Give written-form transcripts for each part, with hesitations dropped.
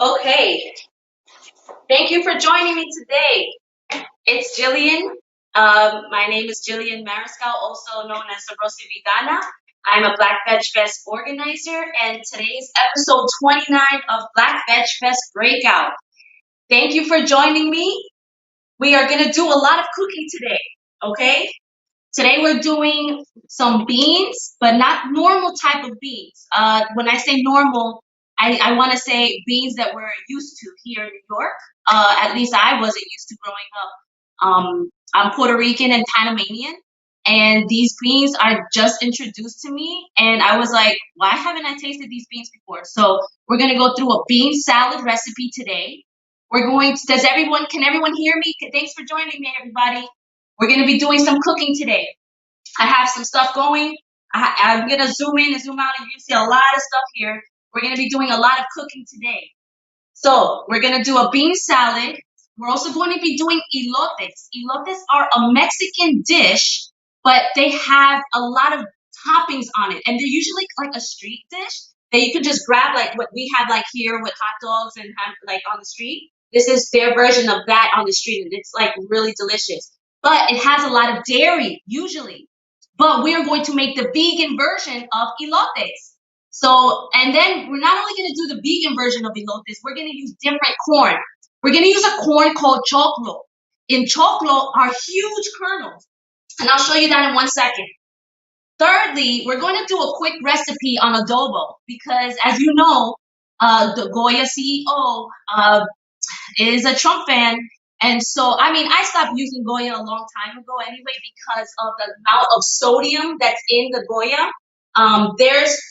Okay, thank you for joining me today. It's Jillian. My name is Jillian Mariscal, also known as Sabrosi Vegana. I'm a Black Veg Fest organizer, and today's episode 29 of Black Veg Fest Breakout. Thank you for joining me. We are going to do a lot of cooking today, okay? Today we're doing some beans, but not normal type of beans. When I say normal, I want to say beans that we're used to here in New York. At least I wasn't used to growing up. I'm Puerto Rican and Panamanian, and these beans are just introduced to me, and I was like, why haven't I tasted these beans before? So we're gonna go through a bean salad recipe today. Can everyone hear me? Thanks for joining me, everybody. We're going to be doing some cooking today. I have some stuff going. I'm going to zoom in and zoom out, and you can see a lot of stuff here. We're going to be doing a lot of cooking today. So we're going to do a bean salad. We're also going to be doing elotes. Elotes are a Mexican dish, but they have a lot of toppings on it. And they're usually like a street dish that you can just grab, like what we have like here with hot dogs and have like on the street. This is their version of that on the street, and it's like really delicious. But it has a lot of dairy, usually. But we are going to make the vegan version of elotes. So, and then we're not only going to do the vegan version of elotes, we're going to use different corn. We're going to use a corn called choclo. In choclo are huge kernels, and I'll show you that in 1 second. Thirdly, we're going to do a quick recipe on adobo because, as you know, the Goya CEO is a Trump fan. And so, I mean, I stopped using Goya a long time ago anyway because of the amount of sodium that's in the Goya.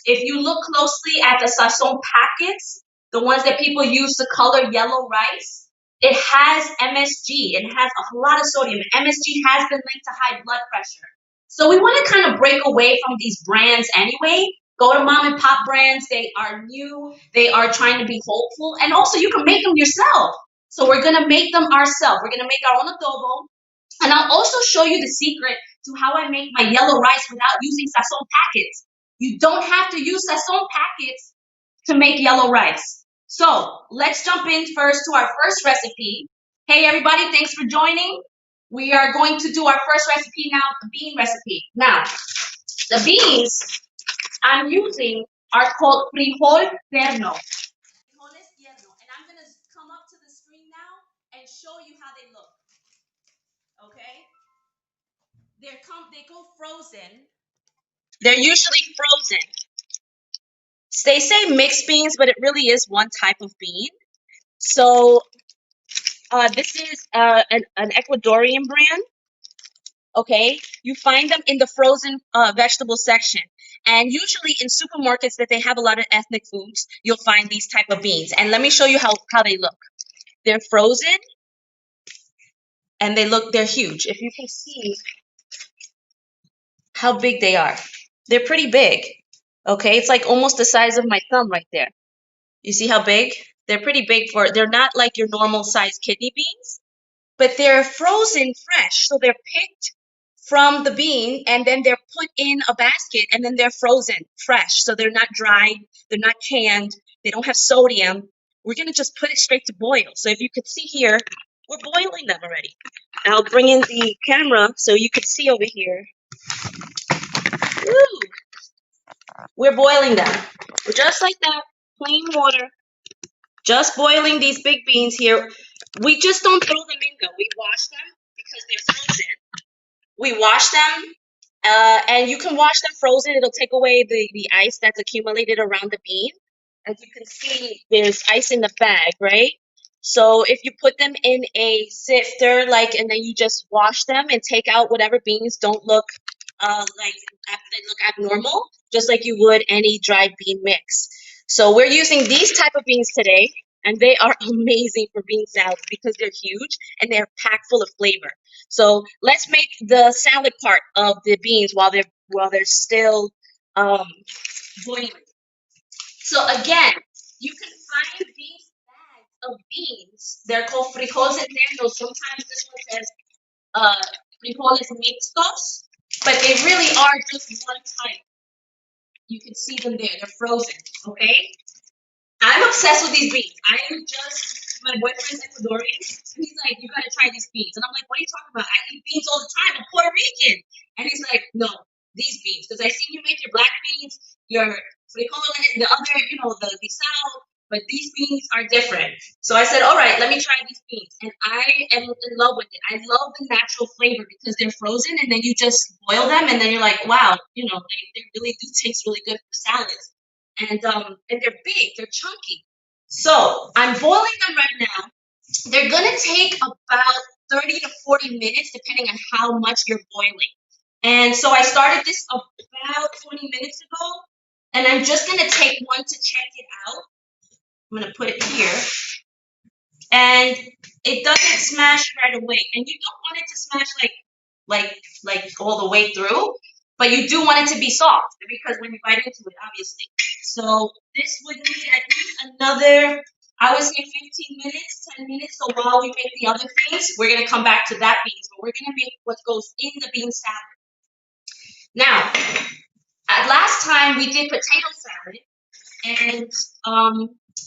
If you look closely at the Sazon packets, the ones that people use to color yellow rice, it has MSG. It has a lot of sodium. MSG has been linked to high blood pressure. So we want to kind of break away from these brands anyway. Go to mom and pop brands. They are new. They are trying to be hopeful. And also you can make them yourself. So we're going to make them ourselves. We're going to make our own adobo. And I'll also show you the secret to how I make my yellow rice without using sazon packets. You don't have to use sazon packets to make yellow rice. So let's jump in first to our first recipe. Hey everybody, thanks for joining. We are going to do our first recipe now, the bean recipe. Now, the beans I'm using are called frijol terno. Frijoles tierno. And I'm going to come up to the screen now and show you how they look. Okay? They go frozen. They're usually frozen. They say mixed beans, but it really is one type of bean. So this is an Ecuadorian brand. Okay, you find them in the frozen vegetable section, and usually in supermarkets that they have a lot of ethnic foods, you'll find these type of beans. And let me show you how they look. They're frozen, and they're huge. If you can see how big they are, they're pretty big. Okay, it's like almost the size of my thumb right there. You see how big? They're pretty big they're not like your normal size kidney beans, but they're frozen fresh. So they're picked from the bean and then they're put in a basket and then they're frozen fresh. So they're not dried, they're not canned, they don't have sodium. We're gonna just put it straight to boil. So if you could see here, we're boiling them already. I'll bring in the camera so you can see over here. Woo! We're boiling them. Just like that, plain water. Just boiling these big beans here. We just don't throw them in though. We wash them because they're frozen. We wash them, and you can wash them frozen. It'll take away the ice that's accumulated around the bean. As you can see, there's ice in the bag, right? So if you put them in a sifter, and then you just wash them and take out whatever beans don't look they look abnormal, just like you would any dried bean mix. So we're using these type of beans today, and they are amazing for bean salads because they're huge and they're packed full of flavor. So let's make the salad part of the beans while they're still boiling. So again, you can find these bags of beans. They're called frijoles enteros. Sometimes this one says frijoles mixtos, but they really are just one type. You can see them there. They're frozen, okay? I'm obsessed with these beans. My boyfriend's Ecuadorian, and he's like, you gotta try these beans. And I'm like, what are you talking about? I eat beans all the time. I'm Puerto Rican. And he's like, no, these beans. Because I seen you make your black beans, your frijoles, the other, the guisado, but these beans are different. So I said, all right, let me try these beans. And I am in love with it. I love the natural flavor because they're frozen and then you just boil them and then you're like, wow, they really do taste really good for salads. And they're big, they're chunky. So I'm boiling them right now. They're gonna take about 30 to 40 minutes, depending on how much you're boiling. And so I started this about 20 minutes ago, and I'm just gonna take one to check it out. I'm gonna put it here, and it doesn't smash right away. And you don't want it to smash like all the way through, but you do want it to be soft because when you bite into it, obviously. So this would need at least another, I would say 15 minutes, 10 minutes. So while we make the other things, we're gonna come back to that beans, but we're gonna make what goes in the bean salad. Now, last time we did potato salad, and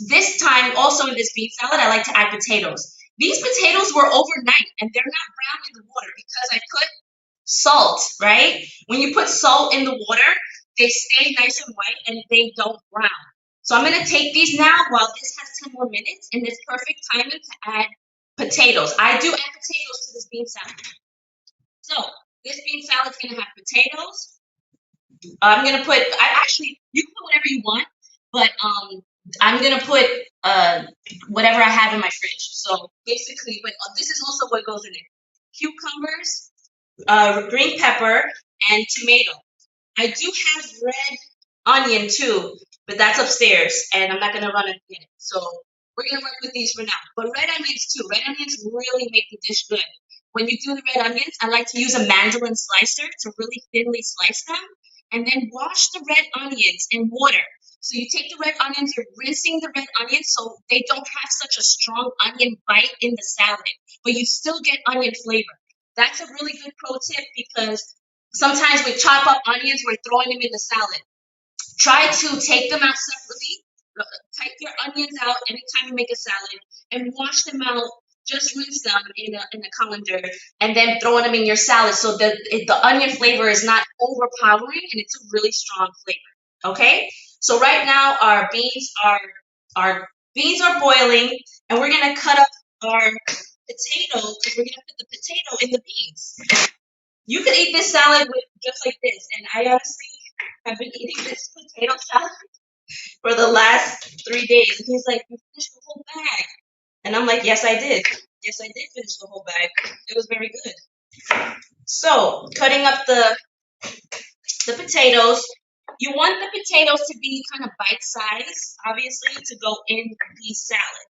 this time also in this bean salad, I like to add potatoes. These potatoes were overnight and they're not brown in the water because I put salt, right? When you put salt in the water, they stay nice and white and they don't brown. So I'm gonna take these now while this has 10 more minutes, and it's perfect timing to add potatoes. I do add potatoes to this bean salad. So this bean salad's gonna have potatoes. I'm gonna put, you can put whatever you want, but I'm gonna put whatever I have in my fridge. So basically, but this is also what goes in it: cucumbers, green pepper, and tomato. I do have red onion too, but that's upstairs, and I'm not gonna run and get it. So we're gonna work with these for now. But red onions too. Red onions really make the dish good. When you do the red onions, I like to use a mandolin slicer to really thinly slice them, and then wash the red onions in water. So you take the red onions, you're rinsing the red onions so they don't have such a strong onion bite in the salad, but you still get onion flavor. That's a really good pro tip because sometimes we chop up onions, we're throwing them in the salad. Try to take them out separately. Take your onions out anytime you make a salad and wash them out. Just rinse them in a colander and then throwing them in your salad so that the onion flavor is not overpowering and it's a really strong flavor. Okay, so right now our beans are boiling and we're gonna cut up our potato because we're gonna put the potato in the beans. You could eat this salad with just like this, and I honestly have been eating this potato salad for the last 3 days. And he's like, "You finished the whole bag," and I'm like, "Yes, I did. Yes, I did finish the whole bag. It was very good." So, cutting up the potatoes. You want the potatoes to be kind of bite size, obviously, to go in the salad.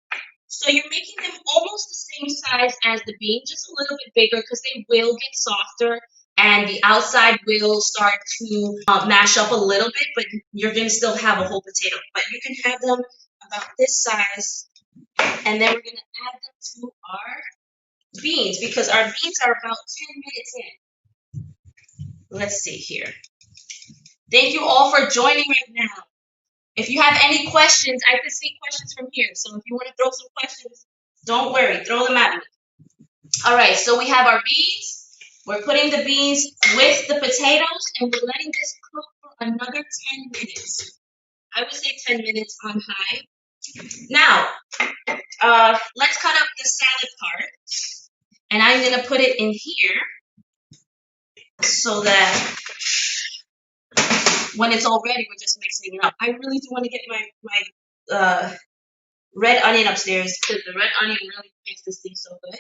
So you're making them almost the same size as the beans, just a little bit bigger because they will get softer and the outside will start to mash up a little bit, but you're going to still have a whole potato. But you can have them about this size, and then we're going to add them to our beans because our beans are about 10 minutes in. Let's see here. Thank you all for joining right now. If you have any questions, I can see questions from here. So if you want to throw some questions, don't worry, throw them at me. All right, so we have our beans. We're putting the beans with the potatoes, and we're letting this cook for another 10 minutes. I would say 10 minutes on high. Now, let's cut up the salad part, and I'm gonna put it in here so that when it's all ready, we're just mixing it up. I really do want to get my red onion upstairs because the red onion really makes this thing so good,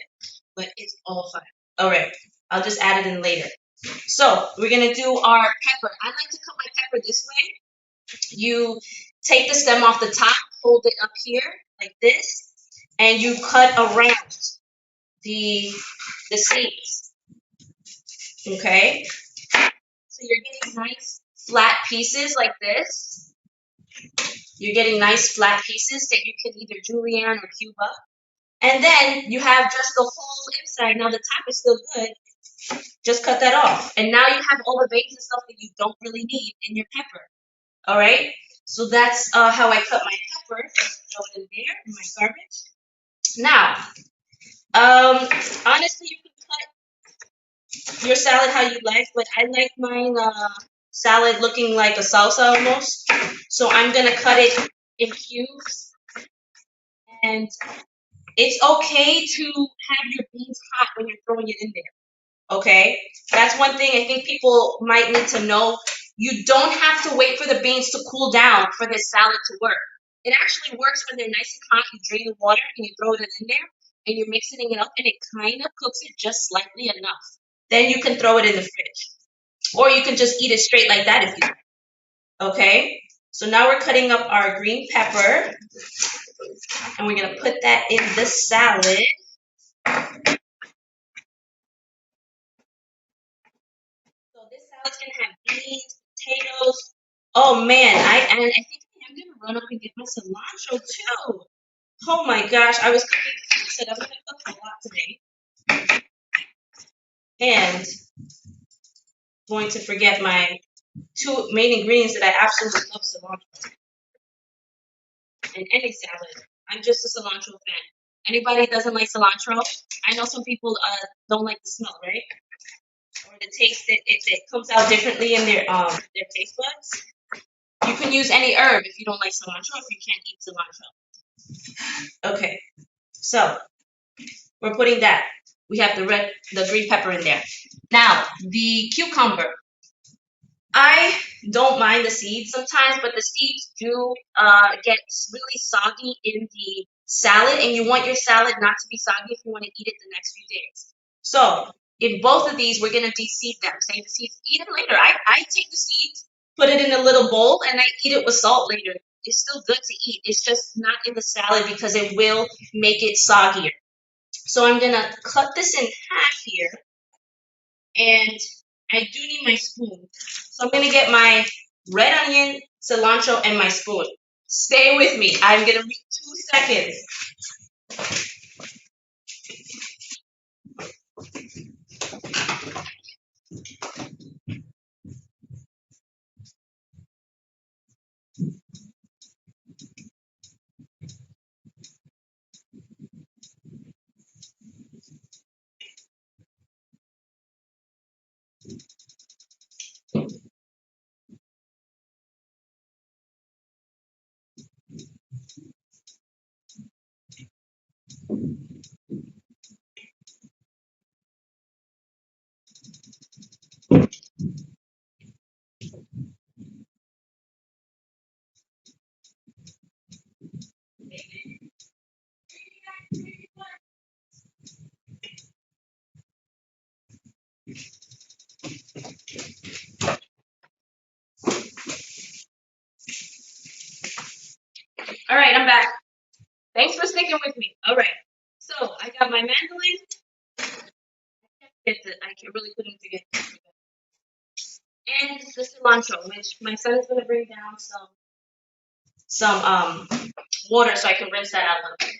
but it's all fine. All right, I'll just add it in later. So we're gonna do our pepper. I like to cut my pepper this way. You take the stem off the top, hold it up here like this, and you cut around the seeds. Okay, so you're getting nice flat pieces like this. You're getting nice flat pieces that you can either julienne or cube up. And then you have just the whole inside. Now the top is still good. Just cut that off. And now you have all the veins and stuff that you don't really need in your pepper. All right? So that's how I cut my pepper. Throw it in there in my garbage. Now, honestly, you can cut your salad how you like, but I like mine salad looking like a salsa almost. So I'm gonna cut it in cubes, and it's okay to have your beans hot when you're throwing it in there. Okay, that's one thing I think people might need to know. You don't have to wait for the beans to cool down for this salad to work. It actually works when they're nice and hot. You drain the water and you throw it in there and you're mixing it up and it kind of cooks it just slightly enough. Then you can throw it in the fridge. Or you can just eat it straight like that if you want. Okay? So now we're cutting up our green pepper and we're going to put that in the salad. So this salad's gonna have beans, potatoes. Oh man, I think I'm gonna run up and get my cilantro too. Oh my gosh, I was cooking. I said I'm gonna cook a lot today, and going to forget my two main ingredients that I absolutely love: cilantro and any salad. I'm just a cilantro fan. Anybody doesn't like cilantro? I know some people don't like the smell, right? Or the taste. It comes out differently in their taste buds. You can use any herb if you don't like cilantro, if you can't eat cilantro. Okay, so we're putting that. We have the green pepper in there. Now, the cucumber. I don't mind the seeds sometimes, but the seeds do get really soggy in the salad, and you want your salad not to be soggy if you want to eat it the next few days. So, in both of these, we're going to de-seed them. Save the seeds, eat them later. I take the seeds, put it in a little bowl, and I eat it with salt later. It's still good to eat. It's just not in the salad because it will make it soggier. So I'm going to cut this in half here, and I do need my spoon. So I'm gonna get my red onion, cilantro, and my spoon. Stay with me. I'm gonna be 2 seconds. All right, I'm back. Thanks for sticking with me. All right. So I got my mandolin. I really couldn't forget. And the cilantro, which my son is gonna bring down some water so I can rinse that out a little bit.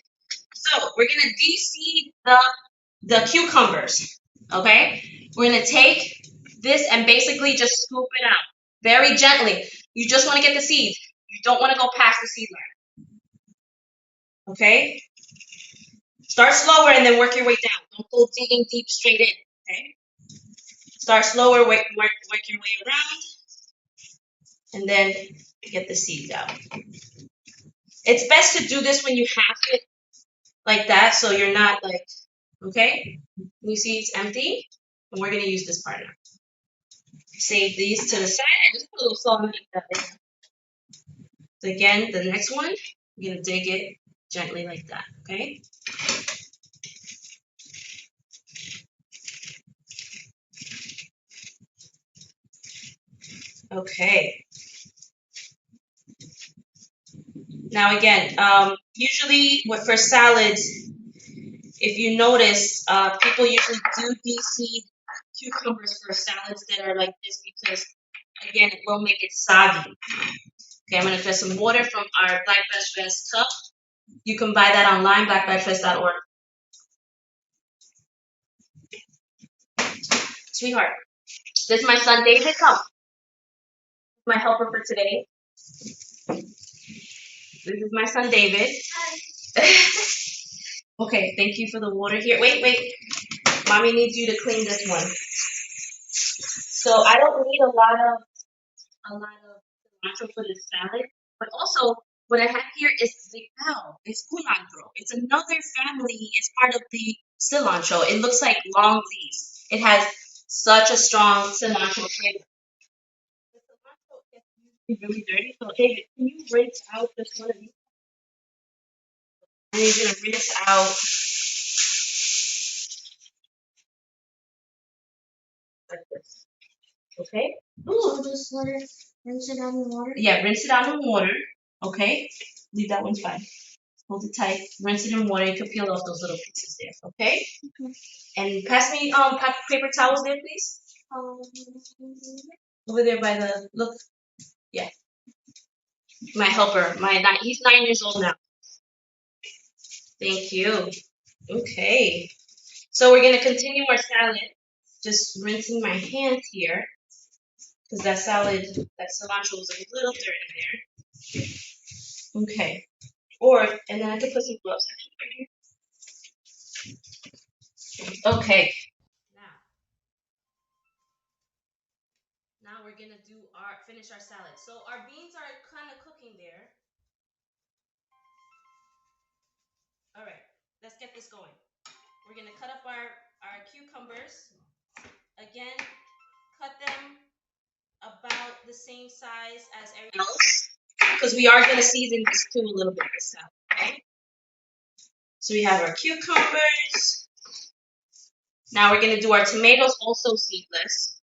So we're gonna de-seed the cucumbers. Okay? We're gonna take this and basically just scoop it out very gently. You just want to get the seeds. You don't want to go past the seed line. Okay? Start slower and then work your way down. Don't go digging deep straight in. Okay? Start slower, work your way around, and then get the seeds out. It's best to do this when you have it like that, so you're not like, okay? You see it's empty, and we're gonna use this part now. Save these to the side. I just put a little salt in it. So again, the next one, you're gonna dig it gently like that, okay? Okay. Now again, usually for salads, if you notice, people usually do de-seed cucumbers for salads that are like this because, again, it will make it soggy. Okay, I'm gonna fetch some water from our Black Veg Fest cup. You can buy that online, blackvegfest.org. Sweetheart, this is my son David. Come, my helper for today. This is my son David. Okay, thank you for the water here. Wait. Mommy needs you to clean this one. So I don't need a lot of cilantro for this salad, but also what I have here is zicao. It's culantro. It's another family. It's part of the cilantro. It looks like long leaves. It has such a strong cilantro flavor. The cilantro gets really dirty. So David, can you rinse out this one of these? And you're gonna rinse out like this. Okay? So just let it rinse it out in water. Yeah, rinse it out in water. Okay? Leave that one fine. Hold it tight. Rinse it in water. You can peel off those little pieces there. Okay? Okay. And pass me paper towels there, please. Over there by the look. Yeah. My helper. He's 9 years old now. Thank you. Okay. So we're gonna continue our salad. Just rinsing my hands here because that cilantro was a little dirty there. Okay. And then I could put some gloves actually right here. Okay. Now we're gonna finish our salad. So our beans are kind of cooking there. All right, let's get this going. We're gonna cut up our cucumbers. Again, cut them about the same size as everything else, because we are gonna season this too a little bit this salad. Okay. So we have our cucumbers. Now we're gonna do our tomatoes, also seedless.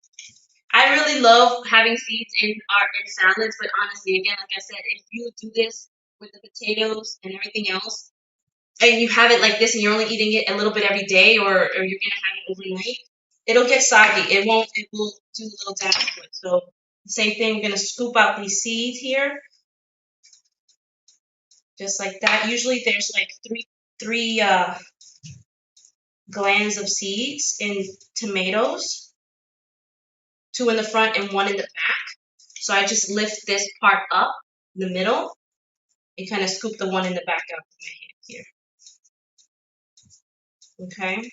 I really love having seeds in salads, but honestly, again, like I said, if you do this with the potatoes and everything else, and you have it like this, and you're only eating it a little bit every day, or you're gonna have it overnight, it'll get soggy. It will do a little damage to it. So the same thing. We're gonna scoop out these seeds here, just like that. Usually there's like three glands of seeds in tomatoes, 2 in the front and 1 in the back. So I just lift this part up in the middle and kind of scoop the one in the back out with my hand here. Okay.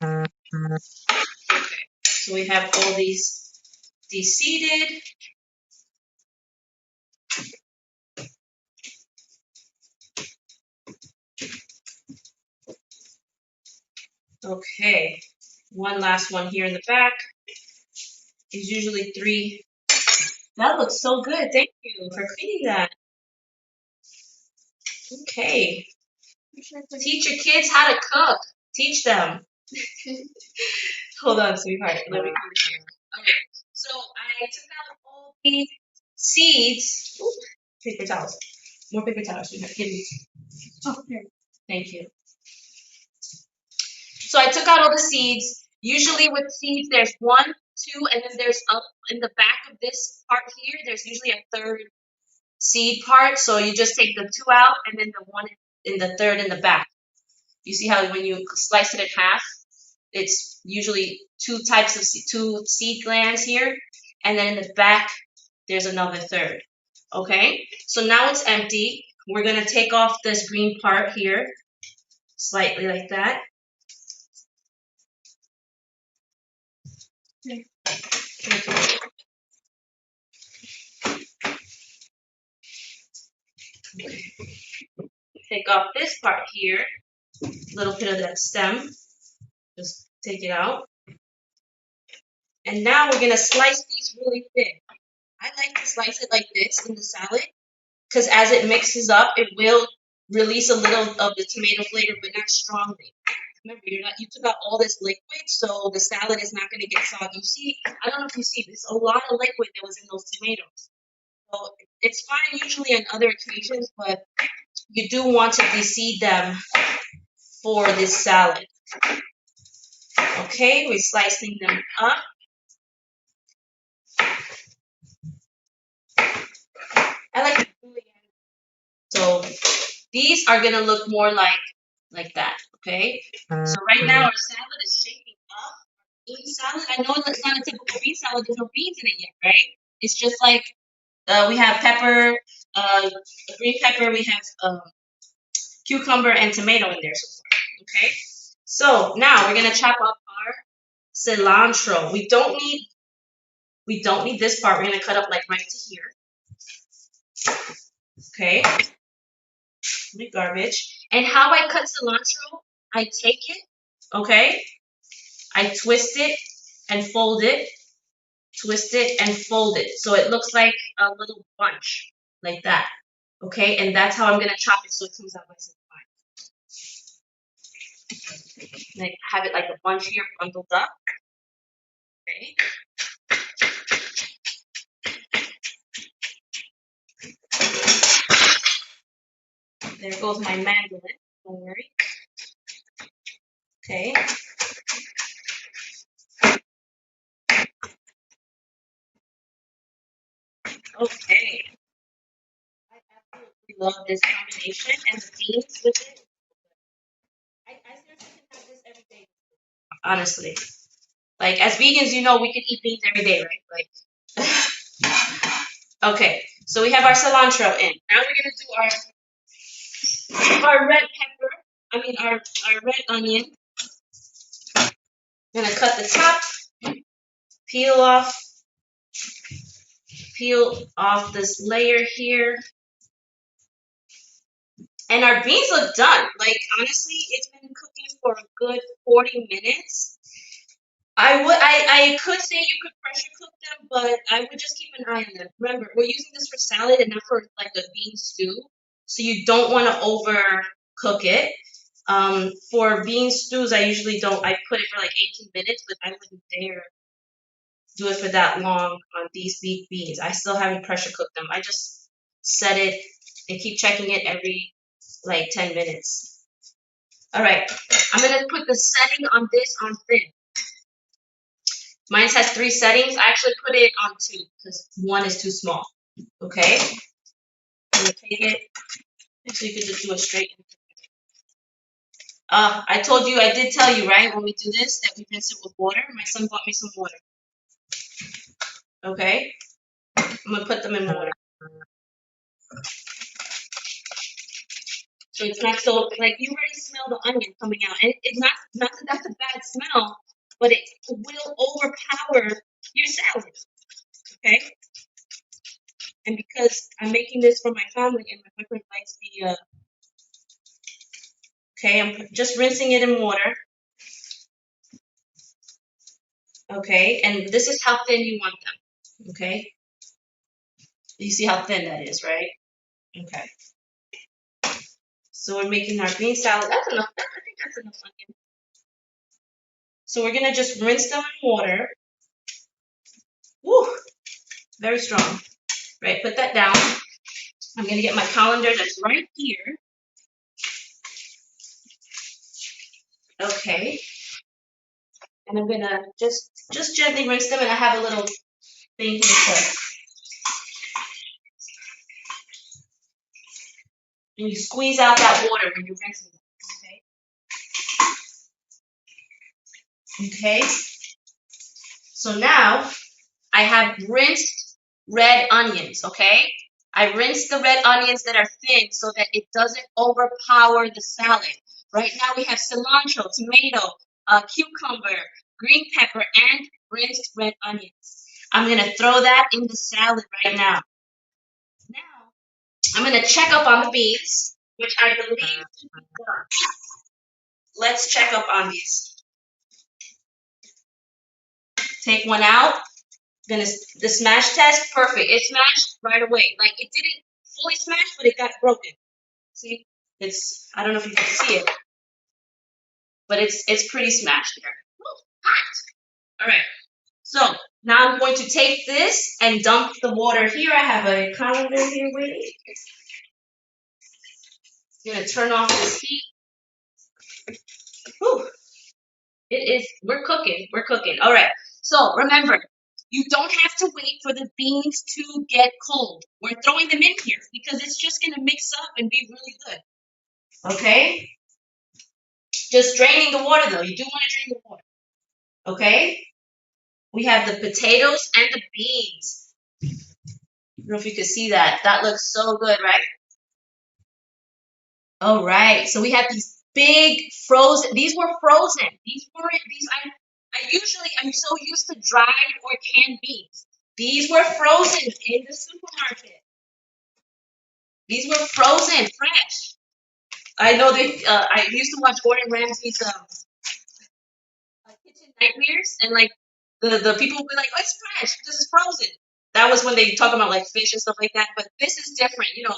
Okay. So we have all these seeded. Okay. One last one here in the back. Is usually 3. That looks so good. Thank you for cleaning that. Okay. Teach your kids how to cook. Teach them. Hold on, sweetheart. Let me come here. Okay. So I took out all the seeds. Ooh, paper towels. More paper towels, sweetheart. Give me. Okay. Thank you. So I took out all the seeds. Usually with seeds, there's 1, 2, and then there's up in the back of this part here, there's usually a 3rd seed part. So you just take the 2 out and then the 1 in the 3rd in the back. You see how when you slice it in half, it's usually 2 seed glands here, and then in the back, there's another 3rd. Okay, so now it's empty. We're gonna take off this green part here, slightly like that. Okay. Take off this part here, a little bit of that stem. Just take it out. And now we're gonna slice these really thin. I like to slice it like this in the salad, because as it mixes up, it will release a little of the tomato flavor, but not strongly. Remember, you took out all this liquid, so the salad is not going to get soggy. You see, I don't know if you see, there's a lot of liquid that was in those tomatoes. So it's fine usually on other occasions, but you do want to deseed them for this salad. Okay, we're slicing them up. I like julienne. So these are gonna look more like that. Okay. So right now our salad is shaping up. Bean salad. I know it's not a typical bean salad. There's no beans in it yet, right? It's just like We have pepper, green pepper. We have cucumber and tomato in there so far. Okay. So now we're gonna chop up our cilantro. We don't need this part. We're gonna cut up like right to here. Okay. The garbage. And how I cut cilantro, I take it, okay? I twist it and fold it, twist it and fold it. So it looks like a little bunch, like that. Okay, and that's how I'm gonna chop it so it comes out nice and fine. Like have it like a bunch here bundled up. Okay. There goes my mandolin. Don't worry. Okay. Okay. I absolutely love this combination and the beans with it. I seriously can have this every day. Honestly. Like as vegans, you know we can eat beans every day, right? Like okay. So we have our cilantro in. Now we're gonna do our red pepper. I mean our red onion. I'm gonna cut the top, peel off this layer here. And our beans look done. Like honestly, it's been cooking for a good 40 minutes. I could say you could pressure cook them, but I would just keep an eye on them. Remember, we're using this for salad and not for like a bean stew. So you don't want to overcook it. For bean stews, I usually don't. I put it for like 18 minutes, but I wouldn't dare do it for that long on these big beans. I still haven't pressure cooked them. I just set it and keep checking it every like 10 minutes. All right, I'm gonna put the setting on this on thin. Mine has 3 settings. I actually put it on 2 because 1 is too small. Okay, I'm gonna take it. Actually, you could just do it straight. I told you, I did tell you, right, when we do this, that we rinse it with water. My son bought me some water. Okay, I'm gonna put them in water. So it's not so, like, you already smell the onion coming out. And it's not that that's a bad smell, but it will overpower your salad. Okay? And because I'm making this for my family and my husband likes the, okay, I'm just rinsing it in water. Okay, and this is how thin you want them. Okay? You see how thin that is, right? Okay. So we're making our green salad. That's enough. I think that's enough onion. So we're gonna just rinse them in water. Woo! Very strong. Right, put that down. I'm gonna get my colander that's right here. Okay. And I'm gonna just gently rinse them, and I have a little thing here for. And you squeeze out that water when you're rinsing them. Okay. Okay. So now I have rinsed red onions. Okay. I rinsed the red onions that are thin so that it doesn't overpower the salad. Right now we have cilantro, tomato, cucumber, green pepper, and rinsed red onions. I'm gonna throw that in the salad right now. Now I'm gonna check up on the beans, which I believe to be done. Let's check up on these. Take one out. Then the smash test, perfect. It smashed right away. Like it didn't fully smash, but it got broken. See, I don't know if you can see it, but it's pretty smashed there. Ooh, hot. All right. So now I'm going to take this and dump the water here. I have a colander here waiting. I'm gonna turn off this heat. Whew. We're cooking. We're cooking. All right. So remember, you don't have to wait for the beans to get cold. We're throwing them in here because it's just gonna mix up and be really good. Okay? Just draining the water though. You do want to drain the water. Okay? We have the potatoes and the beans. know if you can see that. That looks so good, right? All right. So we have these big frozen. These were frozen. These weren't these. I'm so used to dried or canned beans. These were frozen in the supermarket. These were frozen, fresh. I know they. I used to watch Gordon Ramsay's Kitchen Nightmares, and like the people would be like, "Oh, it's fresh. This is frozen." That was when they talk about like fish and stuff like that. But this is different, you know.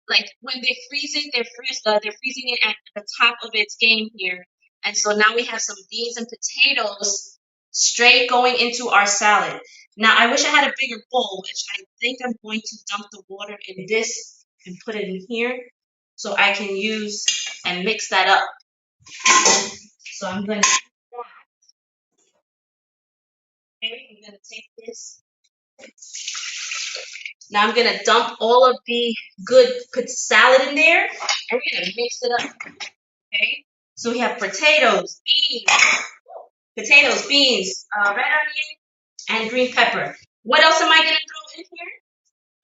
Like when they freeze it, they're freezing it at the top of its game here, and so now we have some beans and potatoes straight going into our salad. Now I wish I had a bigger bowl, which I think I'm going to dump the water in this and put it in here, so I can use and mix that up. So I'm gonna. Okay, I'm gonna take this. Now I'm gonna dump all of the good put salad in there, and we're gonna mix it up. Okay. So we have potatoes, beans, red onion, and green pepper. What else am I gonna throw in here?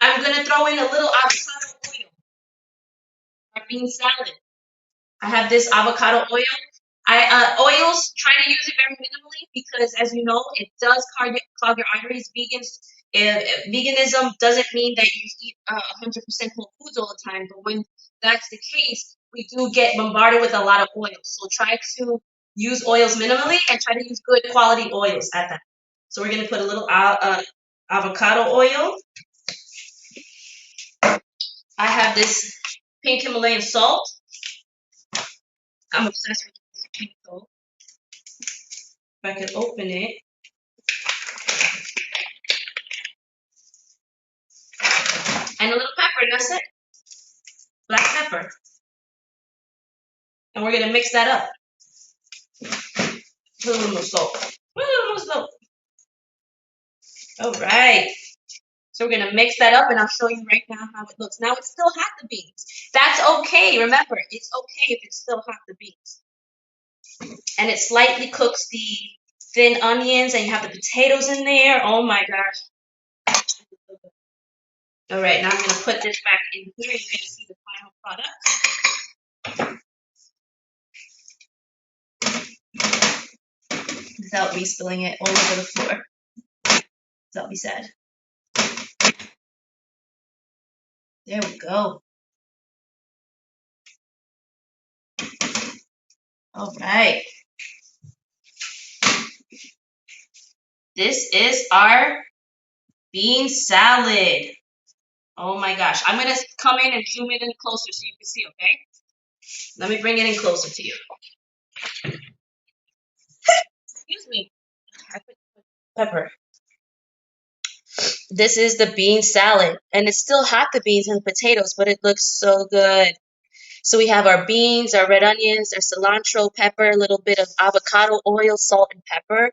I'm gonna throw in a little avocado oil. Our bean salad. I have this avocado oil. Oils, try to use it very minimally because, as you know, it does clog your arteries. Veganism doesn't mean that you eat 100% whole foods all the time, but when that's the case, we do get bombarded with a lot of oils. So try to use oils minimally and try to use good quality oils at that. So we're gonna put a little avocado oil. I have this pink Himalayan salt. I'm obsessed with this pink salt. If I can open it. And a little pepper, and that's it. Black pepper. And we're gonna mix that up. Put a little more salt. Put a little more salt. All right. So we're gonna mix that up, and I'll show you right now how it looks. Now it's still hot, the beans. That's okay. Remember, it's okay if it's still hot, the beans. And it slightly cooks the thin onions, and you have the potatoes in there. Oh my gosh. All right, now I'm gonna put this back in here. You're gonna see the final product. Without me spilling it all over the floor. That'll be sad. There we go. All right. This is our bean salad. Oh my gosh. I'm going to come in and zoom it in closer so you can see, okay? Let me bring it in closer to you. Excuse me. I put pepper. This is the bean salad. And it's still hot, the beans and the potatoes, but it looks so good. So we have our beans, our red onions, our cilantro, pepper, a little bit of avocado oil, salt, and pepper.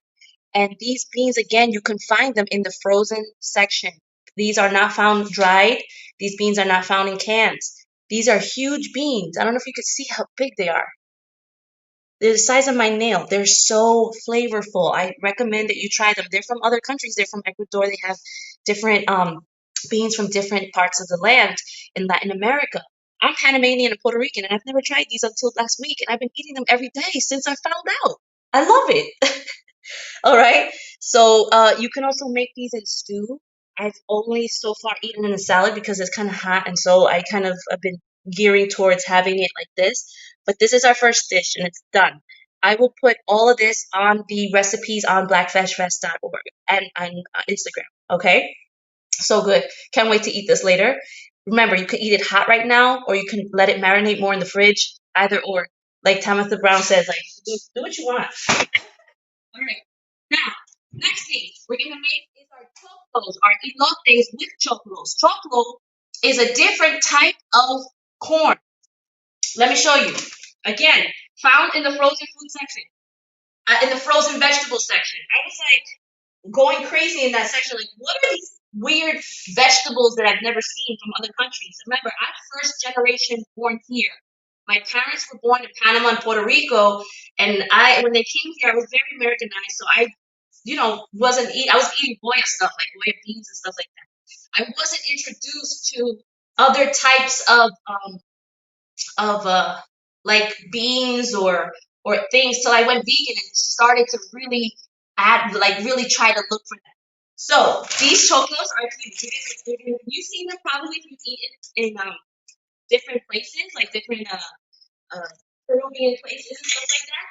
And these beans, again, you can find them in the frozen section. These are not found dried. These beans are not found in cans. These are huge beans. I don't know if you can see how big they are. They're the size of my nail. They're so flavorful. I recommend that you try them. They're from other countries. They're from Ecuador. They have different beans from different parts of the land in Latin America. I'm Panamanian and Puerto Rican, and I've never tried these until last week, and I've been eating them every day since I found out. I love it. All right. So you can also make these in stew. I've only so far eaten in a salad because it's kind of hot, and so I kind of have been gearing towards having it like this. But this is our first dish, and it's done. I will put all of this on the recipes on blackvegfest.org and on Instagram. Okay. So good. Can't wait to eat this later. Remember, you can eat it hot right now, or you can let it marinate more in the fridge. Either or. Like Tamitha Brown says, like do what you want. All right. Now, next thing we're gonna make is our choclos, our elotes with choclos. Choclo is a different type of corn. Let me show you. Again, found in the frozen food section, in the frozen vegetable section. I was like going crazy in that section. Like, what are these weird vegetables that I've never seen from other countries? Remember, I'm first generation born here. My parents were born in Panama and Puerto Rico, and when they came here, I was very Americanized. So I was eating Goya stuff like Goya beans and stuff like that. I wasn't introduced to other types of like beans or things till I went vegan and started to really add like really try to look for them. So these choclos are huge. You've seen them probably if you've eaten in different places, like different uh, Peruvian places and stuff like that.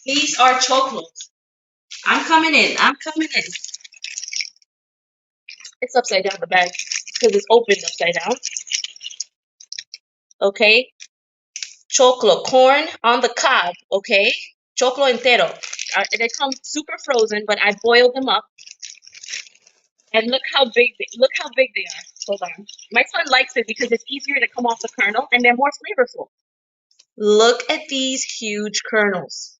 These are choclos. I'm coming in. I'm coming in. It's upside down the bag because it's opened upside down. Okay. Choclo, corn on the cob. Okay. Choclo entero. They come super frozen, but I boiled them up. And look how big they are. Hold on. My son likes it because it's easier to come off the kernel and they're more flavorful. Look at these huge kernels.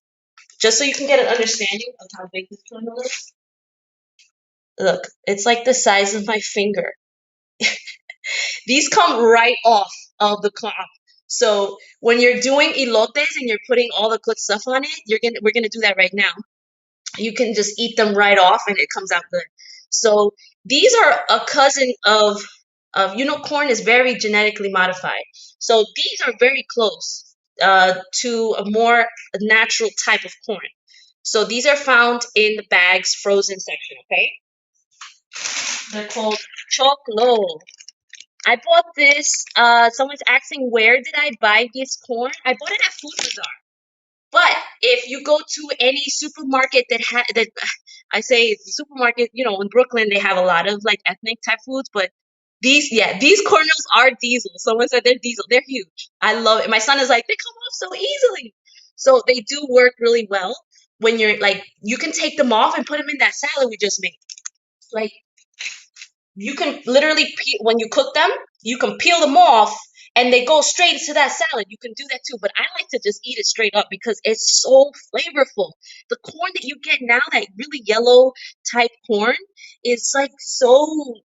Just so you can get an understanding of how big this kernel is. Look, it's like the size of my finger. These come right off of the cob. So when you're doing elotes and you're putting all the good stuff on it, we're gonna do that right now. You can just eat them right off and it comes out good. So these are a cousin of corn is very genetically modified. So these are very close to a more natural type of corn. So these are found in the bags frozen section, okay? They're called choclo. I bought this. Someone's asking where did I buy this corn? I bought it at Food Bazaar. But if you go to any supermarket that I say supermarket, in Brooklyn they have a lot of like ethnic type foods, but these corners are diesel. Someone said they're diesel. They're huge. I love it. My son is like, they come off so easily. So they do work really well when you're like, you can take them off and put them in that salad we just made. Like you can literally when you cook them, you can peel them off and they go straight into that salad. You can do that too, but I like to just eat it straight up because it's so flavorful. The corn that you get now, that really yellow type corn, is like so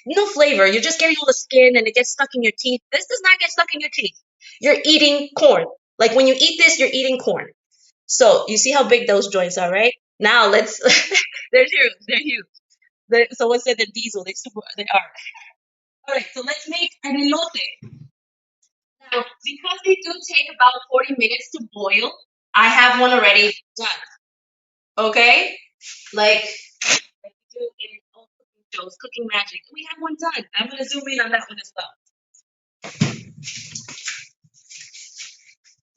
no flavor. You're just getting all the skin and it gets stuck in your teeth. This does not get stuck in your teeth. You're eating corn. Like when you eat this, you're eating corn. So you see how big those joints are, right? Now let's they're huge. They're huge. Someone said they're diesel. They are. All right, so let's make an elote. Now, because they do take about 40 minutes to boil, I have one already done. Okay? Like we do in all cooking shows, Cooking Magic. We have one done. I'm going to zoom in on that one as well.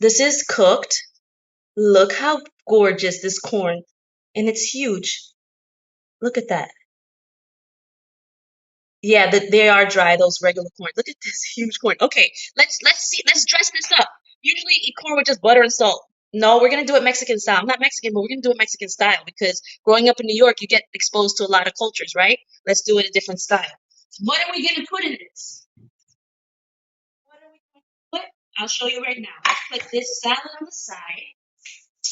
This is cooked. Look how gorgeous this corn. And it's huge. Look at that. Yeah, they are dry, those regular corn. Look at this huge corn. Okay, let's dress this up. Usually eat corn with just butter and salt. No, we're gonna do it Mexican style. I'm not Mexican, but we're gonna do it Mexican style because growing up in New York, you get exposed to a lot of cultures, right? Let's do it a different style. What are we gonna put in this? What are we gonna put? I'll show you right now. Let's put this salad on the side,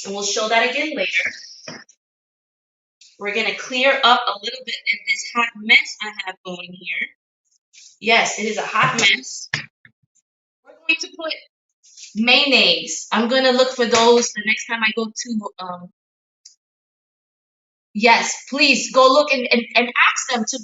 and we'll show that again later. We're gonna clear up a little bit in this hot mess I have going here. Yes, it is a hot mess. We're going to put mayonnaise. I'm going to look for those the next time I go to, yes, please go look and ask them to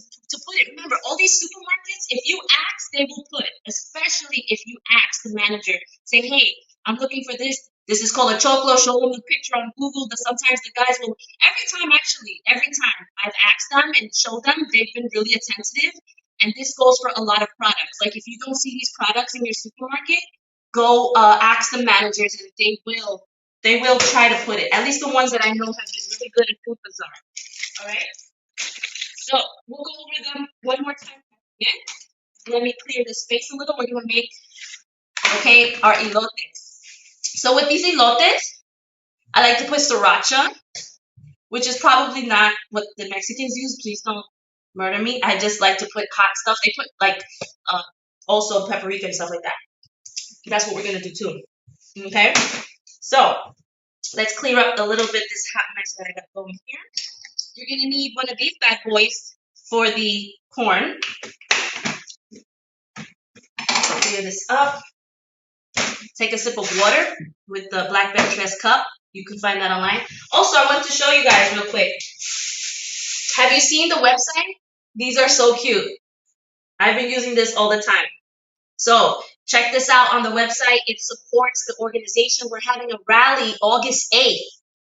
put it. Remember, all these supermarkets, if you ask, they will put it, especially if you ask the manager. Say, hey, I'm looking for this. This is called a choclo. Show them a picture on Google. Sometimes the guys will, every time I've asked them and showed them, they've been really attentive. And this goes for a lot of products. Like if you don't see these products in your supermarket, go ask the managers and they will try to put it. At least the ones that I know have been really good at Food Bazaar. All right. So we'll go over them one more time again. Let me clear the space a little. We're gonna make our elotes. So with these elotes, I like to put sriracha, which is probably not what the Mexicans use. Please don't murder me. I just like to put hot stuff. They put like also paprika and stuff like that. That's what we're gonna do too. Okay. So let's clear up a little bit this hot mess that I got going here. You're gonna need one of these bad boys for the corn. Clear this up. Take a sip of water with the Black Bench Press cup. You can find that online. Also, I want to show you guys real quick. Have you seen the website These are so cute. I've been using this all the time. So check this out on the website. It supports the organization. We're having a rally August 8th.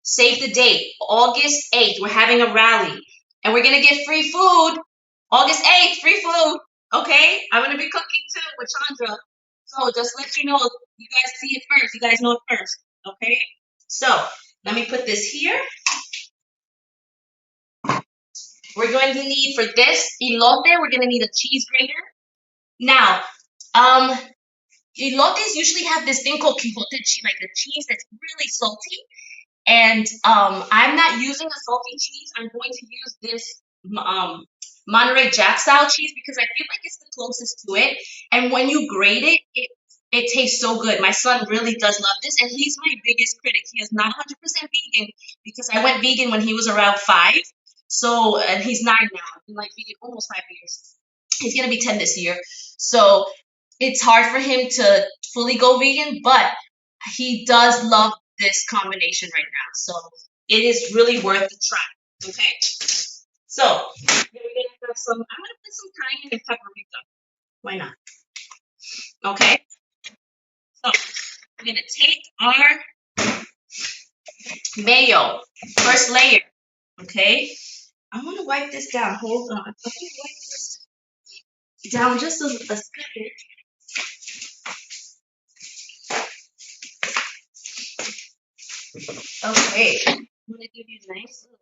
Save the date. August 8th. We're having a rally. And we're going to get free food. August 8th, free food. Okay? I'm going to be cooking too with Chandra. So just let you know, you guys see it first. You guys know it first. Okay? So let me put this here. We're going to need for this elote, we're going to need a cheese grater. Now, elotes usually have this thing called quijote cheese, like a cheese that's really salty. And I'm not using a salty cheese. I'm going to use this Monterey Jack style cheese because I feel like it's the closest to it. And when you grate it, it tastes so good. My son really does love this, and he's my biggest critic. He is not 100% vegan because I went vegan when he was around 5. So, and he's 9 now. I've been like vegan almost 5 years. He's gonna be 10 this year. So it's hard for him to fully go vegan, but he does love this combination right now. So it is really worth the try. Okay? So then we're gonna have some, I'm gonna put some cayenne and paprika. Why not? Okay. So we're gonna take our mayo, first layer. Okay. I want to wipe this down. Hold on. Let me wipe this down just a second. Okay. I'm gonna give you a nice little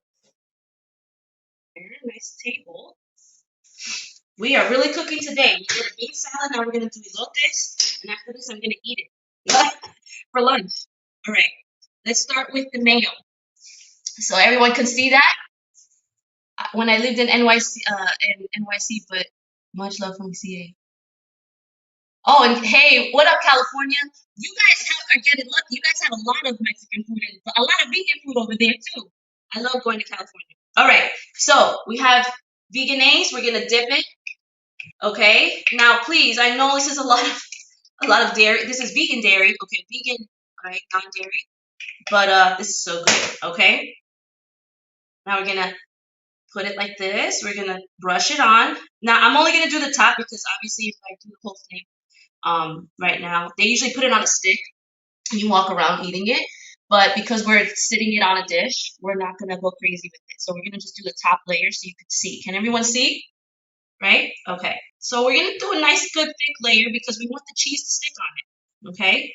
nice table. We are really cooking today. We did a beef salad. Now we're gonna do elotes, and after this, I'm gonna eat it for lunch. All right. Let's start with the mayo. So everyone can see that. When I lived in NYC, but much love from CA. Oh, and hey, what up, California? You guys are getting lucky. You guys have a lot of Mexican food and a lot of vegan food over there too. I love going to California. All right, so we have Vegenaise. We're gonna dip it. Okay. Now, please, I know this is a lot of dairy. This is vegan dairy. Okay, vegan, right? Non-dairy. But this is so good. Okay. Now we're gonna put it like this. We're gonna brush it on. Now I'm only gonna do the top because obviously if I do the whole thing, right now they usually put it on a stick and you walk around eating it. But because we're sitting it on a dish, we're not gonna go crazy with it. So we're gonna just do the top layer so you can see. Can everyone see? Right? Okay. So we're gonna do a nice good thick layer because we want the cheese to stick on it. Okay.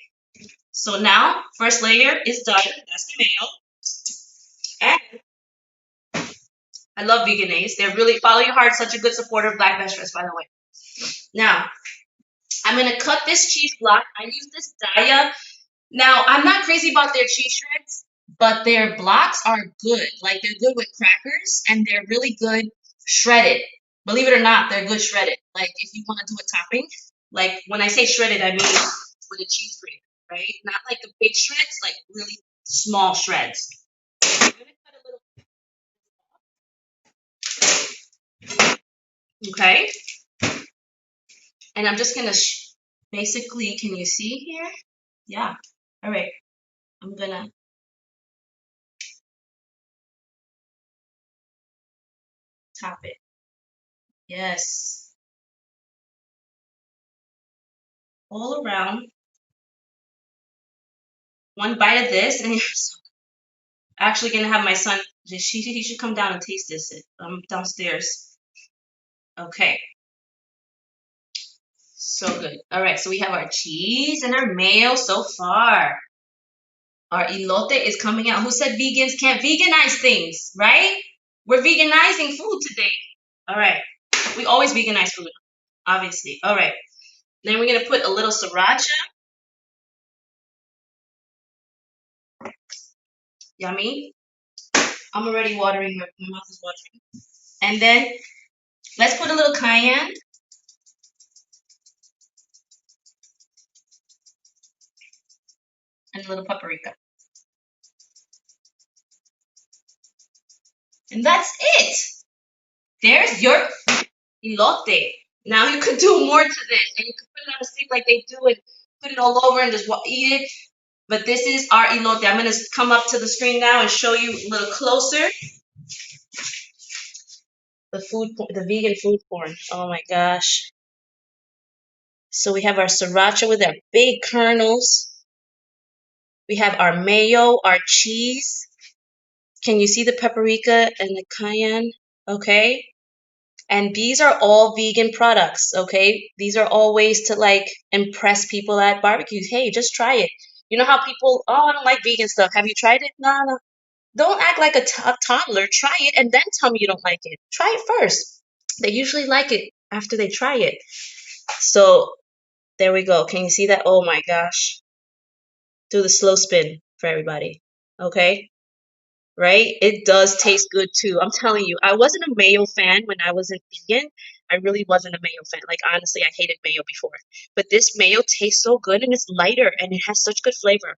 So now first layer is done. That's the mayo. And I love Vegenaise. They're really Follow Your Heart, such a good supporter of Black Best Dress, by the way. Now, I'm gonna cut this cheese block. I use this Daiya. Now, I'm not crazy about their cheese shreds, but their blocks are good. Like they're good with crackers and they're really good shredded. Believe it or not, they're good shredded. Like if you want to do a topping, like when I say shredded, I mean with a cheese grater, right? Not like the big shreds, like really small shreds. I'm gonna cut a little. Okay. And I'm just gonna basically, can you see here? Yeah. All right. I'm gonna top it. Yes. All around. One bite of this, and you're actually gonna have my son. He should come down and taste this. I'm downstairs. Okay. So good. All right. So we have our cheese and our mayo so far. Our elote is coming out. Who said vegans can't veganize things, right? We're veganizing food today. All right. We always veganize food, obviously. All right. Then we're going to put a little sriracha. Yummy. I'm already watering. My mouth is watering. And then let's put a little cayenne. And a little paprika. And that's it. There's your elote. Now you could do more to this. And you could put it on a stick like they do and put it all over and just eat it. But this is our elote. I'm going to come up to the screen now and show you a little closer. the vegan food porn. Oh my gosh. So we have our sriracha with our big kernels. We have our mayo, our cheese. Can you see the paprika and the cayenne? Okay. And these are all vegan products, okay? These are all ways to like impress people at barbecues. Hey, just try it. You know how people, oh, I don't like vegan stuff. Have you tried it? No, no. Don't act like a toddler. Try it and then tell me you don't like it. Try it first. They usually like it after they try it. So there we go. Can you see that? Oh my gosh. Do the slow spin for everybody. Okay? Right? It does taste good too. I'm telling you, I wasn't a mayo fan when I wasn't vegan. I really wasn't a mayo fan. Like, honestly, I hated mayo before. But this mayo tastes so good and it's lighter and it has such good flavor.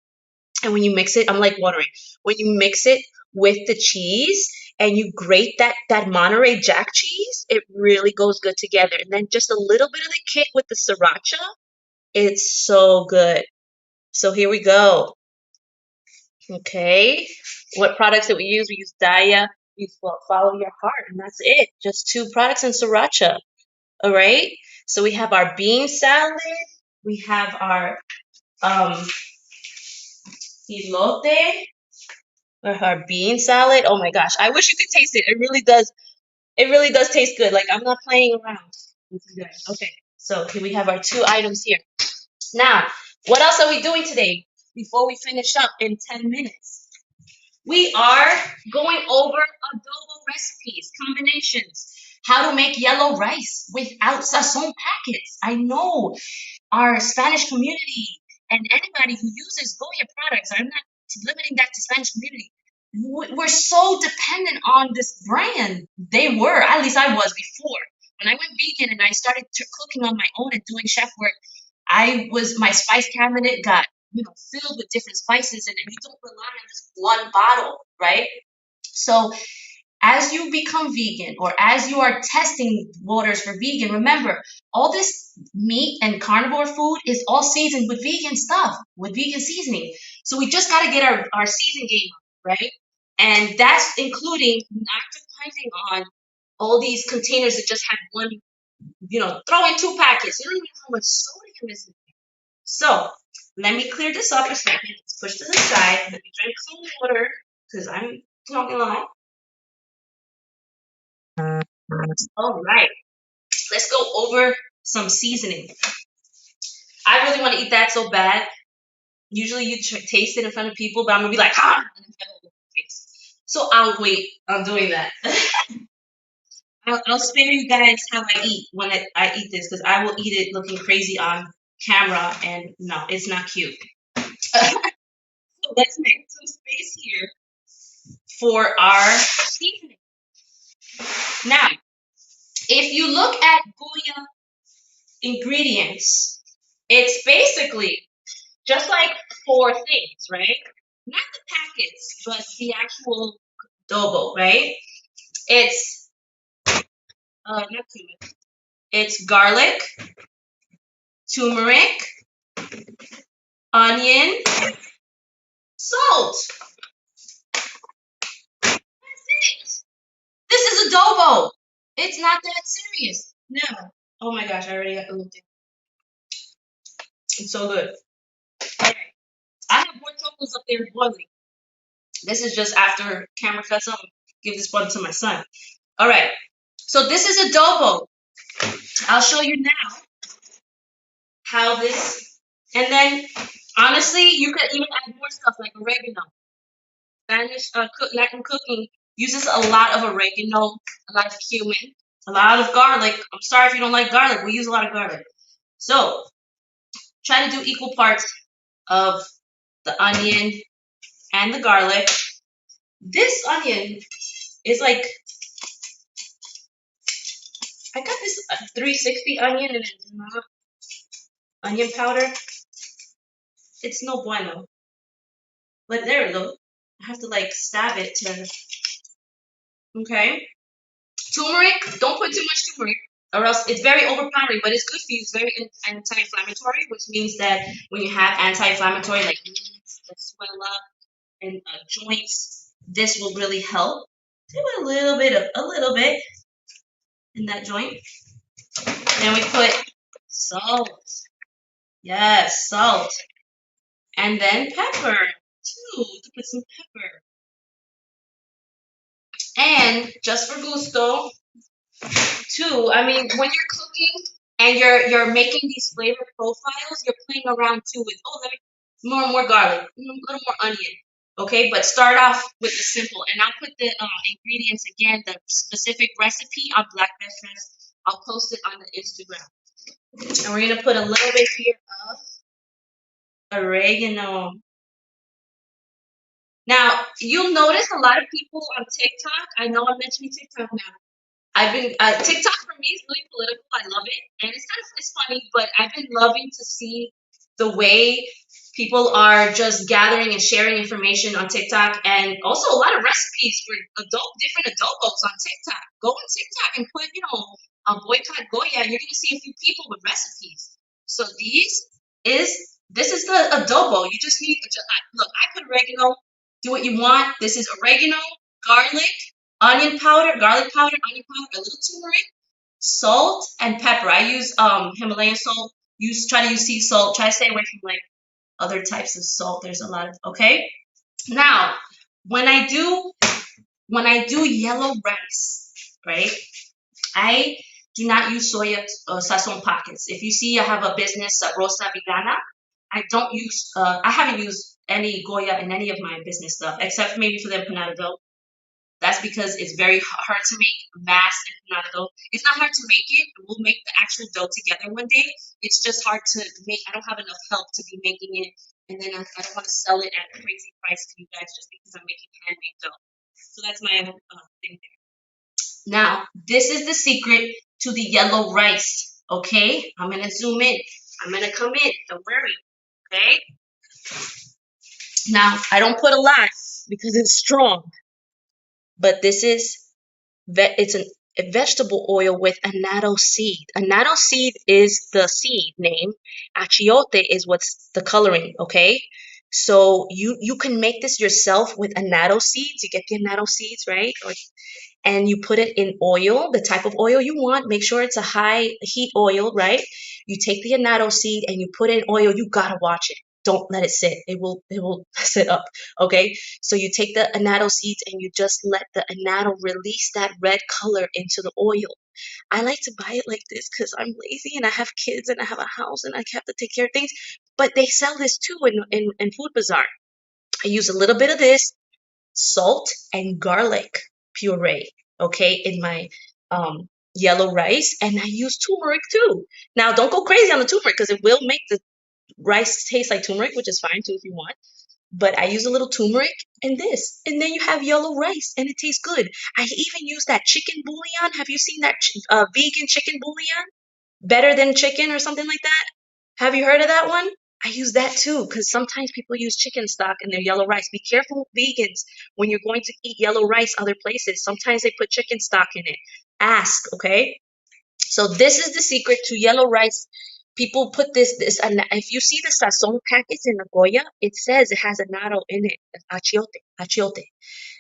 And when you mix it, I'm like watering. When you mix it with the cheese and you grate that Monterey Jack cheese, it really goes good together. And then just a little bit of the kick with the sriracha, it's so good. So here we go. Okay. What products that we use? We use Daya. We use Follow Your Heart, and that's it. Just two products and sriracha. All right. So we have our bean salad. We have our um elote, or our bean salad. Oh my gosh. I wish you could taste it. It really does. It really does taste good. Like, I'm not playing around with you guys. Okay. So here we have our two items here. Now, what else are we doing today before we finish up in 10 minutes? We are going over adobo recipes, combinations, how to make yellow rice without sazon packets. I know our Spanish community and anybody who uses Goya products, I'm not limiting that to Spanish community. We're so dependent on this brand. They were, at least I was before. When I went vegan and I started cooking on my own and doing chef work, my spice cabinet got, filled with different spices, and you don't rely on this one bottle, right? So as you become vegan or as you are testing waters for vegan, remember all this meat and carnivore food is all seasoned with vegan stuff, with vegan seasoning. So we just got to get our season game up, right? And that's including not depending on all these containers that just have one, throw in two packets. You don't even know how much sodium is in there. So let me clear this up a second. Let's push to the side. Let me drink some water because I'm talking long. All right, let's go over some seasoning. I really want to eat that so bad. Usually you taste it in front of people, but I'm gonna be like, ah, and then have it over my face. So I'll wait on doing that. I'll spare you guys how I eat when I eat this because I will eat it looking crazy on camera, and no, it's not cute. So let's make some space here for our seasoning. Now, if you look at Goya ingredients, it's basically just like four things, right? Not the packets, but the actual adobo, right? It's not cumin. It's garlic, turmeric, onion, salt. That's it. This is adobo. It's not that serious. No. Oh my gosh, I already got the look. It's so good. Okay. I have more chocolates up there boiling. This is just after camera cuts up. Give this one to my son. All right. So this is adobo. I'll show you now how this, and then honestly, you could even add more stuff like oregano. Spanish Latin cooking uses a lot of oregano, a lot of cumin, a lot of garlic. I'm sorry if you don't like garlic. We use a lot of garlic. So try to do equal parts of the onion and the garlic. This onion is like, I got this 360 onion and it's not onion powder. It's no bueno. But there we go. I have to like stab it to, okay. Turmeric, don't put too much turmeric or else it's very overpowering, but it's good for you. It's very anti-inflammatory, which means that when you have anti-inflammatory like knees that swell up and joints, this will really help. Do a little bit. in that joint. Then we put salt. Yes, salt. And then pepper, too, to put some pepper. And just for gusto, too, I mean, when you're cooking and you're making these flavor profiles, you're playing around too with, oh, let me more garlic, a little more onion. Okay, but start off with the simple. And I'll put the ingredients again, the specific recipe on Black Best Dress. I'll post it on the Instagram. And we're gonna put a little bit here of oregano. Now, you'll notice a lot of people on TikTok. I know I'm mentioning TikTok now. I've been TikTok for me is really political. I love it, and it's funny, but I've been loving to see the way people are just gathering and sharing information on TikTok, and also a lot of recipes for different adobos on TikTok. Go on TikTok and put boycott Goya, and you're gonna see a few people with recipes. So this is the adobo. You just need look. I put oregano. Do what you want. This is oregano, garlic, onion powder, garlic powder, onion powder, a little turmeric, salt, and pepper. I use Himalayan salt. Try to use sea salt. Try to stay away from like other types of salt. There's a lot of okay. Now, when I do yellow rice, right? I do not use soya sazon packets. If you see, I have a business, Rosa Vegana. I haven't used any Goya in any of my business stuff, except maybe for the empanada dough. That's because it's very hard to make mass empanada dough. It's not hard to make it. We'll make the actual dough together one day. It's just hard to make. I don't have enough help to be making it, and then I don't want to sell it at a crazy price to you guys just because I'm making handmade dough. So that's my thing there. Now, this is the secret to the yellow rice. Okay, I'm gonna zoom in. I'm gonna come in. Don't worry. Okay. Now, I don't put a lot because it's strong, but this is it's a vegetable oil with annatto seed. Annatto seed is the seed name. Achiote is what's the coloring, okay? So you can make this yourself with annatto seeds. You get the annatto seeds, right? And you put it in oil, the type of oil you want. Make sure it's a high heat oil, right? You take the annatto seed and you put it in oil. You gotta watch it. Don't let it sit. It will sit up. Okay. So you take the annatto seeds and you just let the annatto release that red color into the oil. I like to buy it like this because I'm lazy and I have kids and I have a house and I have to take care of things. But they sell this too in Food Bazaar. I use a little bit of this, salt and garlic puree, okay, in my yellow rice, and I use turmeric too. Now, don't go crazy on the turmeric because it will make the rice taste like turmeric, which is fine too if you want. But I use a little turmeric and this, and then you have yellow rice, and it tastes good. I even use that chicken bouillon. Have you seen that vegan chicken bouillon? Better than chicken or something like that? Have you heard of that one? I use that too because sometimes people use chicken stock in their yellow rice. Be careful, vegans, when you're going to eat yellow rice other places. Sometimes they put chicken stock in it. Ask, okay? So this is the secret to yellow rice. People put and if you see the sazon packets in the Goya, it says it has annatto in it. Achiote, achiote.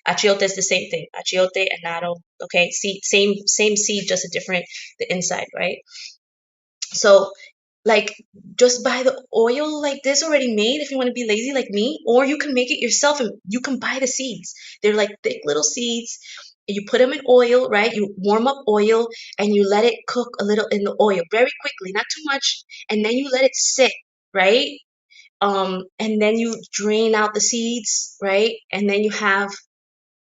Achiote is the same thing. Achiote, annatto, okay? See, same seed, just a different, the inside, right? So like just buy the oil like this already made if you want to be lazy like me, or you can make it yourself and you can buy the seeds. They're like thick little seeds. You put them in oil, right? You warm up oil and you let it cook a little in the oil very quickly, not too much, and then you let it sit, right? And then you drain out the seeds, right? And then you have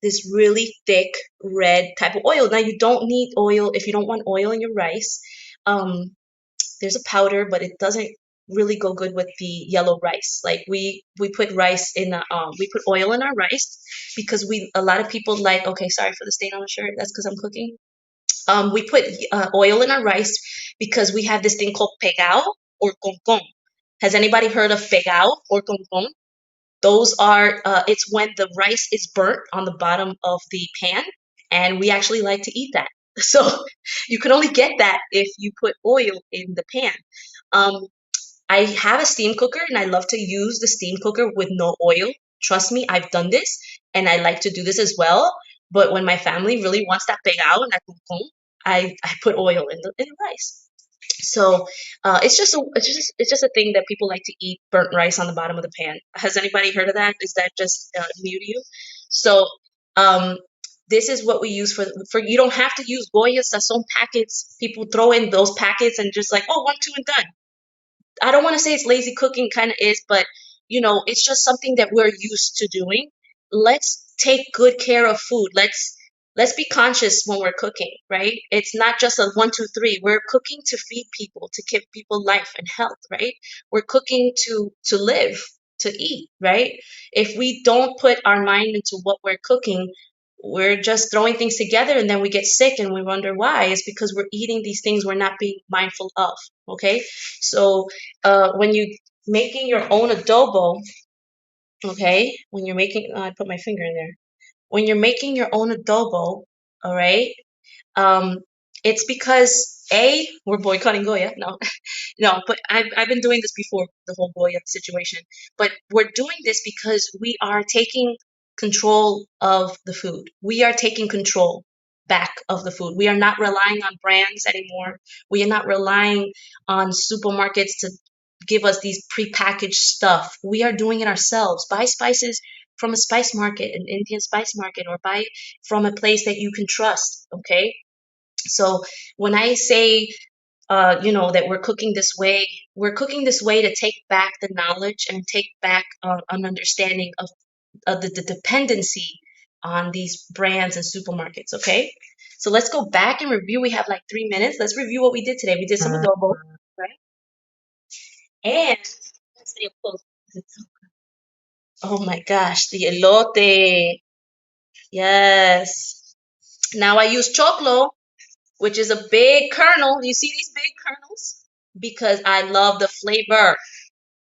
this really thick red type of oil. Now you don't need oil if you don't want oil in your rice. There's a powder, but it doesn't really go good with the yellow rice. Like we put rice in we put oil in our rice because a lot of people like, okay, sorry for the stain on the shirt. That's because I'm cooking. We put oil in our rice because we have this thing called pegao or concon. Has anybody heard of pegao or concon? Those are, it's when the rice is burnt on the bottom of the pan, and we actually like to eat that. So you can only get that if you put oil in the pan. Um, I have a steam cooker, and I love to use the steam cooker with no oil. Trust me, I've done this, and I like to do this as well. But when my family really wants that pegao and that concon, I put oil in the rice. So it's just a thing that people like to eat burnt rice on the bottom of the pan. Has anybody heard of that? Is that just new to you? So um, this is what we use for. You don't have to use Goya Sazon packets. People throw in those packets and just like, oh, 1, 2, and done. I don't want to say it's lazy cooking, kind of is, but it's just something that we're used to doing. Let's take good care of food. Let's be conscious when we're cooking, right? It's not just a 1, 2, 3. We're cooking to feed people, to give people life and health, right? We're cooking to live, to eat, right? If we don't put our mind into what we're cooking, we're just throwing things together and then we get sick and we wonder why. It's because we're eating these things we're not being mindful of. Okay, so when you making your own adobo, okay, when you're making, I put my finger in there. When you're making your own adobo, all right, um, it's because we're boycotting Goya. No, no, but I've been doing this before the whole Goya situation. But we're doing this because we are taking control of the food. We are taking control back of the food. We are not relying on brands anymore. We are not relying on supermarkets to give us these prepackaged stuff. We are doing it ourselves. Buy spices from a spice market, an Indian spice market, or buy from a place that you can trust. Okay, so when I say that we're cooking this way to take back the knowledge and take back an understanding of the dependency on these brands and supermarkets. Okay, so let's go back and review. We have like 3 minutes. Let's review what we did today. We did some adobo, right? And let's stay up close. Oh my gosh, the elote. Yes. Now I use choclo, which is a big kernel. You see these big kernels? Because I love the flavor.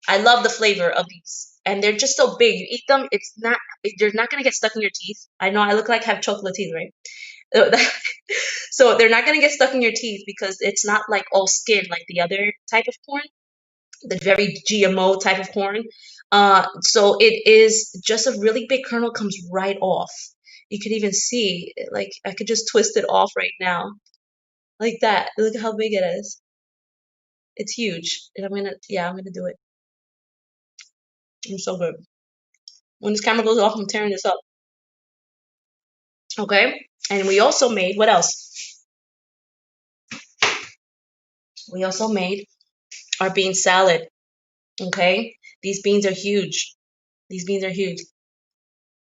I love the flavor of these. And they're just so big. You eat them, they're not gonna get stuck in your teeth. I know I look like I have chocolate teeth, right? So they're not gonna get stuck in your teeth because it's not like all skin like the other type of corn, the very GMO type of corn. So it is just a really big kernel comes right off. You could even see, like I could just twist it off right now, like that. Look at how big it is. It's huge. And I'm gonna do it. It's so good. When this camera goes off, I'm tearing this up. Okay. And we also made, what else? We also made our bean salad. Okay. These beans are huge. These beans are huge.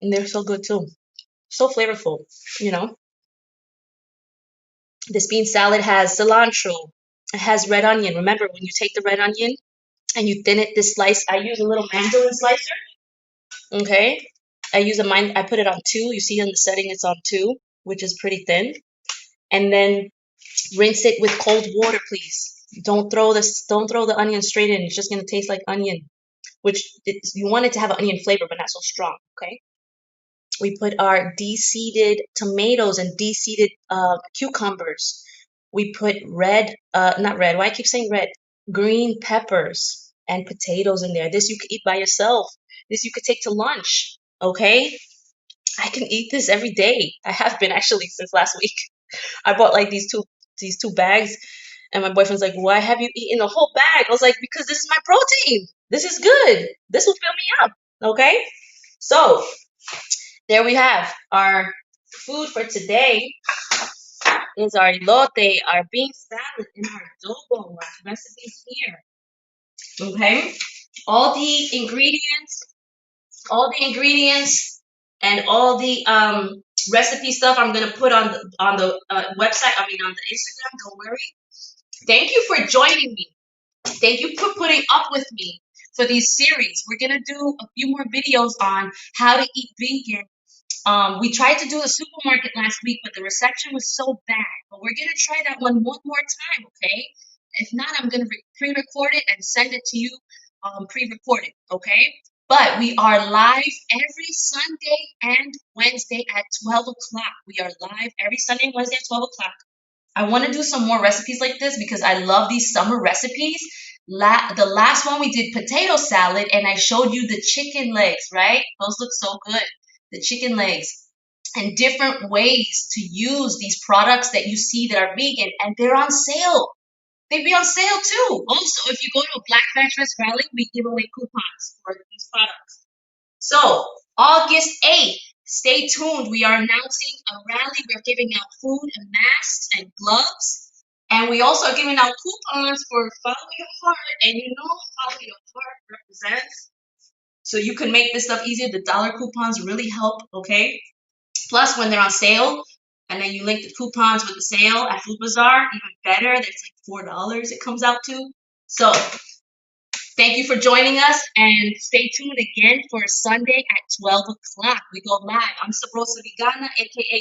And they're so good too. So flavorful, you know. This bean salad has cilantro. It has red onion. Remember, when you take the red onion and you thin it this slice, I use a little mandolin slicer. Okay. I put it on 2. You see in the setting it's on 2, which is pretty thin. And then rinse it with cold water, please. Don't throw the onion straight in. It's just gonna taste like onion, you want it to have an onion flavor, but not so strong. Okay. We put our de-seeded tomatoes and de-seeded cucumbers. We put not red. Why I keep saying red? Green peppers and potatoes in there. This you could eat by yourself. This you could take to lunch. Okay. I can eat this every day. I have been actually since last week. I bought like these two bags, and my boyfriend's like, "Why have you eaten the whole bag?" I was like, "Because this is my protein. This is good. This will fill me up." Okay, so there we have our food for today. Is our elote, our bean salad, and our adobo. Our recipes here. Okay, all the ingredients all the ingredients and all the recipe stuff I'm gonna put on the website. I mean on the Instagram. Don't worry. Thank you for joining me. Thank you for putting up with me for these series. We're gonna do a few more videos on how to eat vegan. We tried to do a supermarket last week, but the reception was so bad. But we're gonna try that one more time, okay? If not, I'm gonna pre-record it and send it to you pre-recorded, okay? But we are live every Sunday and Wednesday at 12 o'clock. We are live every Sunday and Wednesday at 12 o'clock. I want to do some more recipes like this because I love these summer recipes. The last one we did potato salad and I showed you the chicken legs, right? Those look so good. The chicken legs. and different ways to use these products that you see that are vegan, and they're on sale. They'd be on sale too. Also, if you go to a Black Veg Fest rally, we give away coupons for these products. So, August 8th, stay tuned. We are announcing a rally. We're giving out food and masks and gloves. And we also are giving out coupons for Follow Your Heart. And you know Follow Your Heart represents. So you can make this stuff easier. The dollar coupons really help, okay? Plus, when they're on sale, and then you link the coupons with the sale at Food Bazaar, even better. There's like $4 it comes out to. So thank you for joining us, and stay tuned again for Sunday at 12 o'clock. We go live. I'm Sabrosa Vigana, aka